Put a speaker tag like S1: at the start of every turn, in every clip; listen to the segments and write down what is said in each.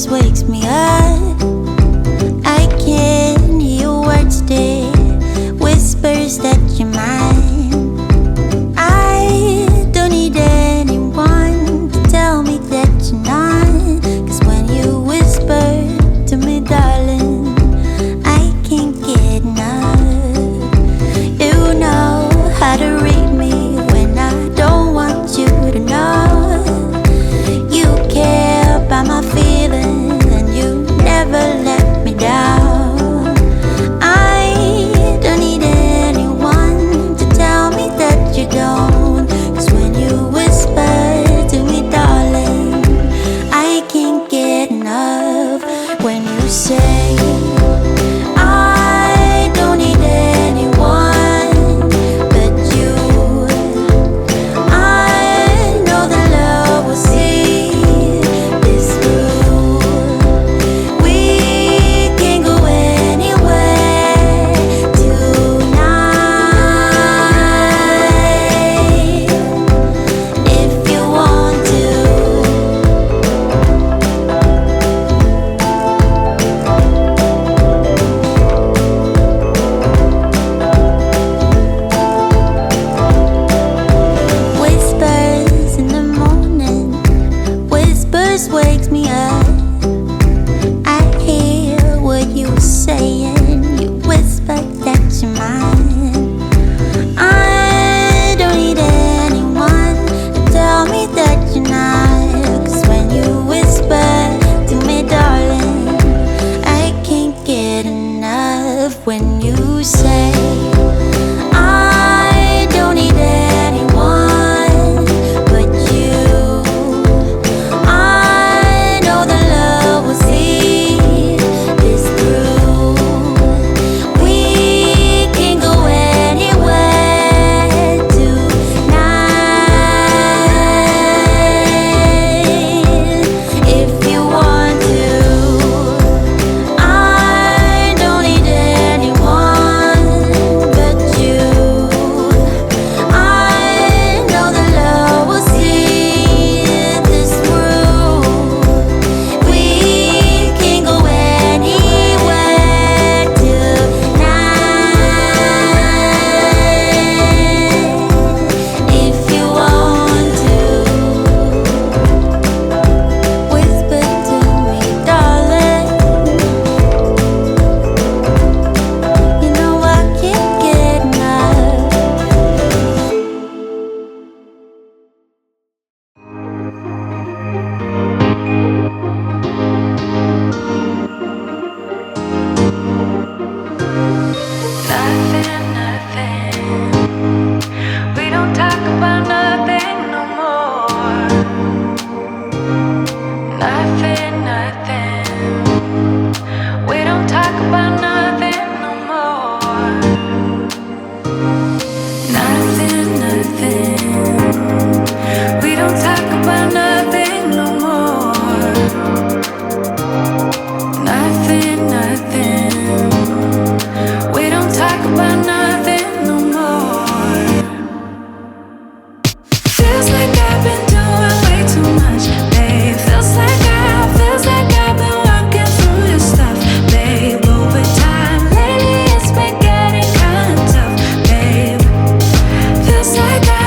S1: whispers wakes me up. I can't hear words today. Whispers that you're mine. I don't need anyone to tell me that you're not. 'Cause when you whisper to me, darling, I can't get enough. You know how to read me when I don't want you to know. You care about my feelings and you never let me down. I don't need anyone to tell me that you don't. 'Cause when you whisper to me, darling, I can't get enough. When you say I don't need anyone but you, I know that love will see this through. We can go anywhere tonight if you want to. Whispers in the morning, whispers wakes me up. I hear what you're saying. You whisper that you're mine. I don't need anyone to tell me that you're not. 'Cause when you whisper to me, darling, I can't get enough. When you say I don't need anyone but you, I know that love will see this through. We can go anywhere tonight if you want to. I don't need anyone but you. I know that love will see this through. We can go anywhere tonight if you want to. Whisper to me, darling. You know I can't get enough.
S2: Nothing. We don't talk about nothing no more. Nothing. We don't talk about nothing no more. Nothing. We don't talk about nothing no more. Nothing. We don't talk about nothing no more. Feels like I've been doing way too much, babe. Feels like I've been working through your stuff, babe. Over time, lately it's been getting kind of tough, babe. Feels like I.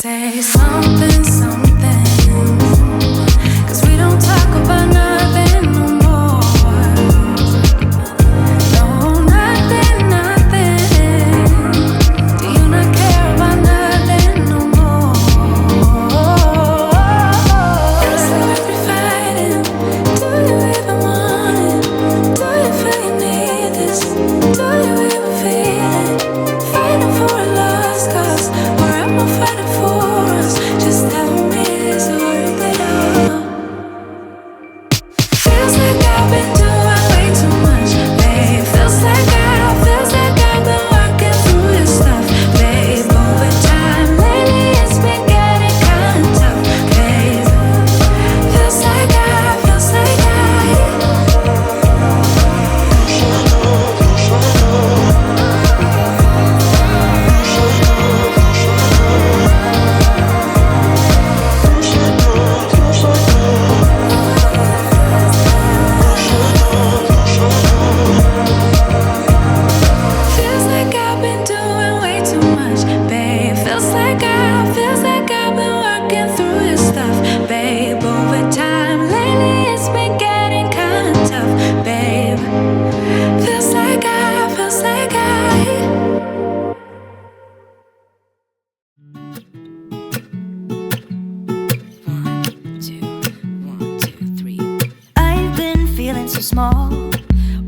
S2: Say something, 'cause we don't talk about nothing no more. No, nothing. Do you not care about nothing no more? Is it worth me fighting? Do you even want it? Do you feel you need this? Do you even feel it? Fighting for a lost cause, or am I fighting for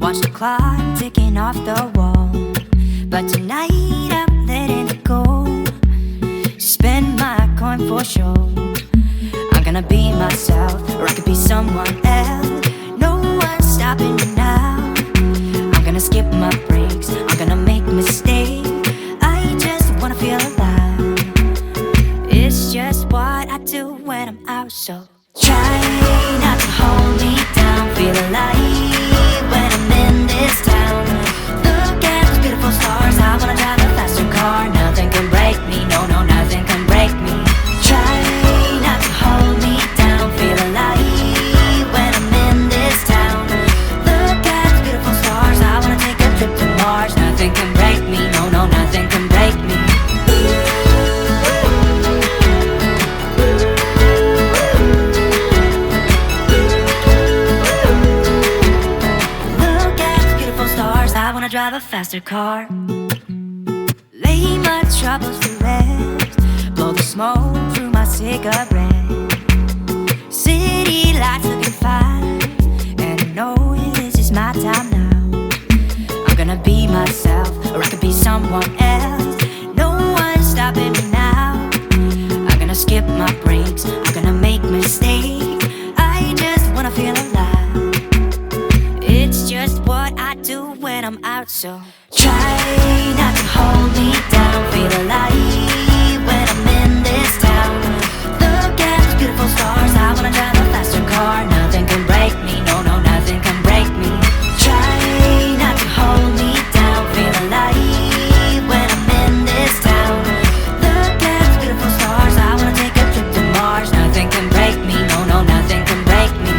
S1: Watch the clock ticking off the wall, but tonight I'm letting it go. Spend my coin for sure. I'm gonna be myself, or I could be someone else. No one's stopping me now. I'm gonna skip my breaks, I'm gonna make mistakes. I just wanna feel alive. It's just what I do when I'm out, so try not to hold me down. Feel alive when I'm in this town. Look at those beautiful stars, I wanna drive a faster car. Nothing can break me, no, no, nothing can break me. Try not to hold me down. Feel alive when I'm in this town. Look at those beautiful stars, I wanna take a trip to Mars. Nothing can break me, no, no, nothing can break me. Drive a faster car. Lay my troubles to rest. Blow the smoke through my cigarette. City lights looking fine, and I know this is my time now. I'm gonna be myself, or I could be someone else. No one's stopping me now. I'm gonna skip my breaks, I'm gonna make mistakes. I just wanna feel alive. It's just what I do when I'm out, so try not to hold me down. Feel alive when I'm in this town. Look at those beautiful stars, I wanna drive a faster car. Nothing can break me, no, no, nothing can break me. Try not to hold me down. Feel alive when I'm in this town. Look at those beautiful stars, I wanna take a trip to Mars. Nothing can break me, no, no, nothing can break me.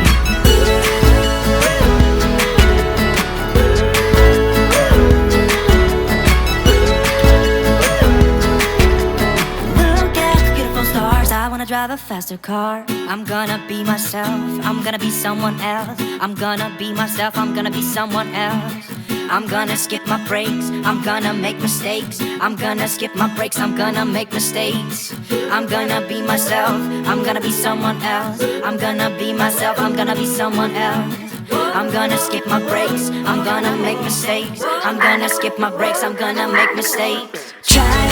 S1: Drive a faster car. I'm gonna be myself, I'm gonna be someone else. I'm gonna be myself, I'm gonna be someone else. I'm gonna skip my breaks, I'm gonna make mistakes. I'm gonna skip my breaks, I'm gonna make mistakes. I'm gonna be myself, I'm gonna be someone else. I'm gonna be myself, I'm gonna be someone else. I'm gonna skip my breaks, I'm gonna make mistakes. I'm gonna skip my breaks, I'm gonna make mistakes. Try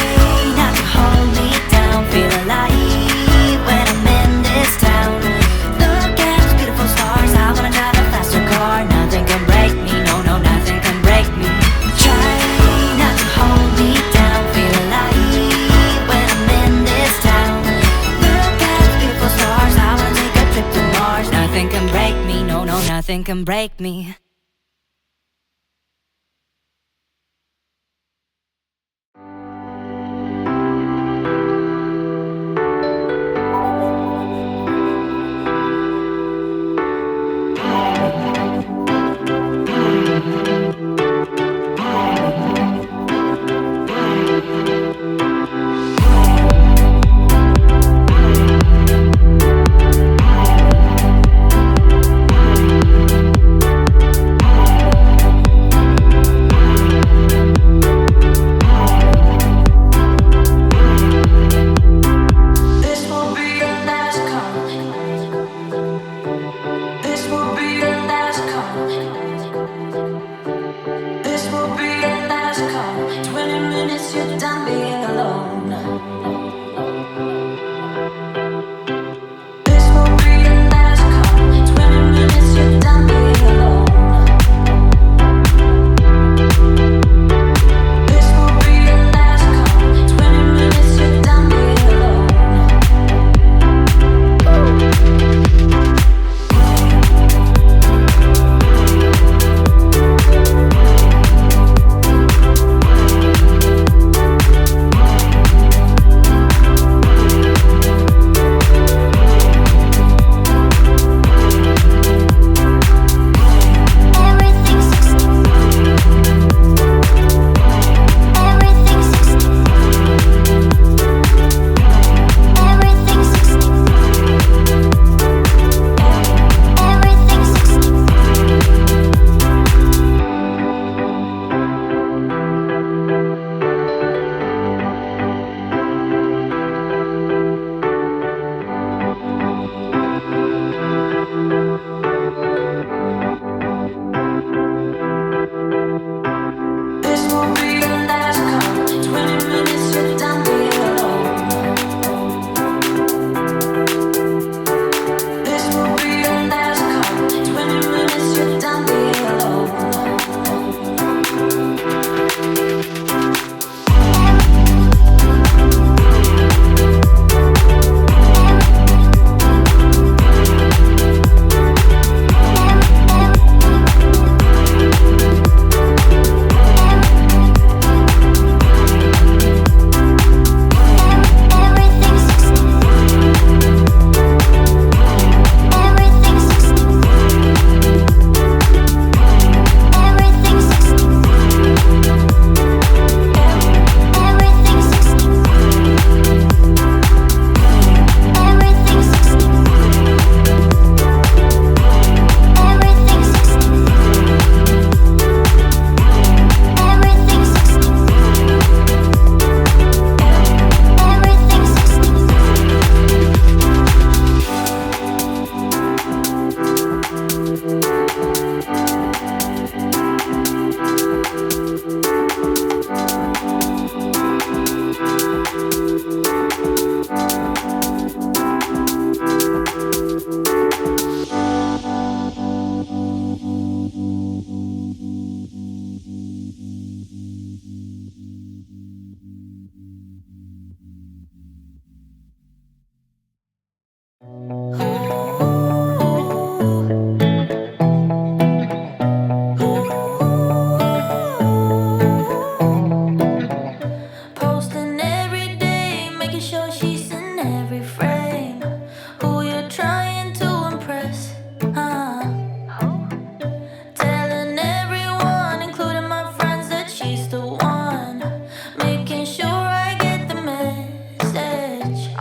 S1: not to hold me down. Feel alive when I'm in this town. Look at those beautiful stars, I wanna drive a faster car. Nothing can break me, no, no, nothing can break me. Try not to hold me down. Feel alive when I'm in this town. Look at those beautiful stars, I wanna take a trip to Mars. Nothing can break me, no, no, nothing can break me.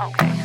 S3: out.